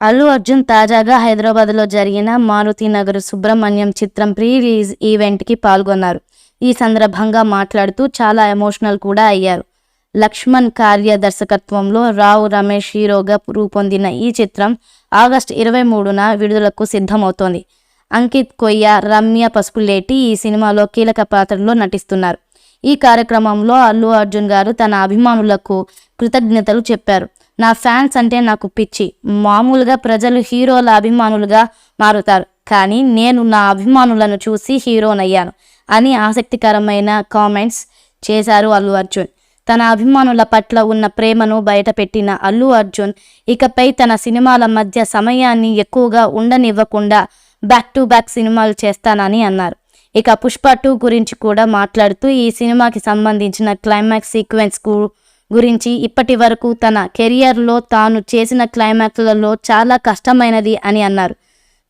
అల్లు అర్జున్ తాజాగా హైదరాబాద్లో జరిగిన మారుతినగర్ సుబ్రహ్మణ్యం చిత్రం ప్రీ రిలీజ్ ఈవెంట్కి పాల్గొన్నారు. ఈ సందర్భంగా మాట్లాడుతూ చాలా ఎమోషనల్ కూడా అయ్యారు. లక్ష్మణ్ కార్య దర్శకత్వంలో రావు రమేష్ హీరోగా రూపొందిన ఈ చిత్రం ఆగస్టు 23న విడుదలకు సిద్ధమవుతోంది. అంకిత్ కొయ్య, రమ్య పసుపులేటి ఈ సినిమాలో కీలక పాత్రలో నటిస్తున్నారు. ఈ కార్యక్రమంలో అల్లు అర్జున్ గారు తన అభిమానులకు కృతజ్ఞతలు చెప్పారు. నా ఫ్యాన్స్ అంటే నాకు పిచ్చి. మామూలుగా ప్రజలు హీరోల అభిమానులుగా మారుతారు, కానీ నేను నా అభిమానులను చూసి హీరోనయ్యాను అని ఆసక్తికరమైన కామెంట్స్ చేశారు అల్లు అర్జున్. తన అభిమానుల పట్ల ఉన్న ప్రేమను బయటపెట్టిన అల్లు అర్జున్ ఇకపై తన సినిమాల మధ్య సమయాన్ని ఎక్కువగా ఉండనివ్వకుండా బ్యాక్ టు బ్యాక్ సినిమాలు చేస్తానని అన్నారు. ఇక పుష్ప 2 గురించి కూడా మాట్లాడుతూ ఈ సినిమాకి సంబంధించిన క్లైమాక్స్ సీక్వెన్స్ గురించి ఇప్పటి వరకు తన కెరియర్లో తాను చేసిన క్లైమాక్స్లలో చాలా కష్టమైనది అని అన్నారు.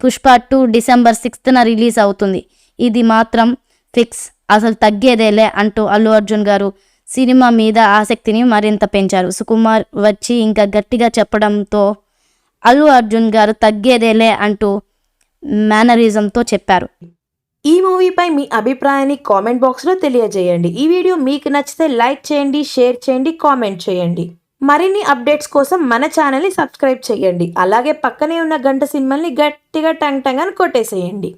పుష్ప 2 డిసెంబర్ 6న రిలీజ్ అవుతుంది. ఇది మాత్రం ఫిక్స్, అసలు తగ్గేదేలే అంటూ అల్లు అర్జున్ గారు సినిమా మీద ఆసక్తిని మరింత పెంచారు. సుకుమార్ వచ్చి ఇంకా గట్టిగా చెప్పడంతో అల్లు అర్జున్ గారు తగ్గేదేలే అంటూ మేనరిజంతో చెప్పారు. ఈ మూవీపై మీ అభిప్రాయాన్ని కామెంట్ బాక్స్లో తెలియజేయండి. ఈ వీడియో మీకు నచ్చితే లైక్ చేయండి, షేర్ చేయండి, కామెంట్ చేయండి. మరిన్ని అప్డేట్స్ కోసం మన ఛానల్ని సబ్స్క్రైబ్ చేయండి. అలాగే పక్కనే ఉన్న గంట సింబల్ని గట్టిగా టంగ్ టంగ్ అని కొట్టేసేయండి.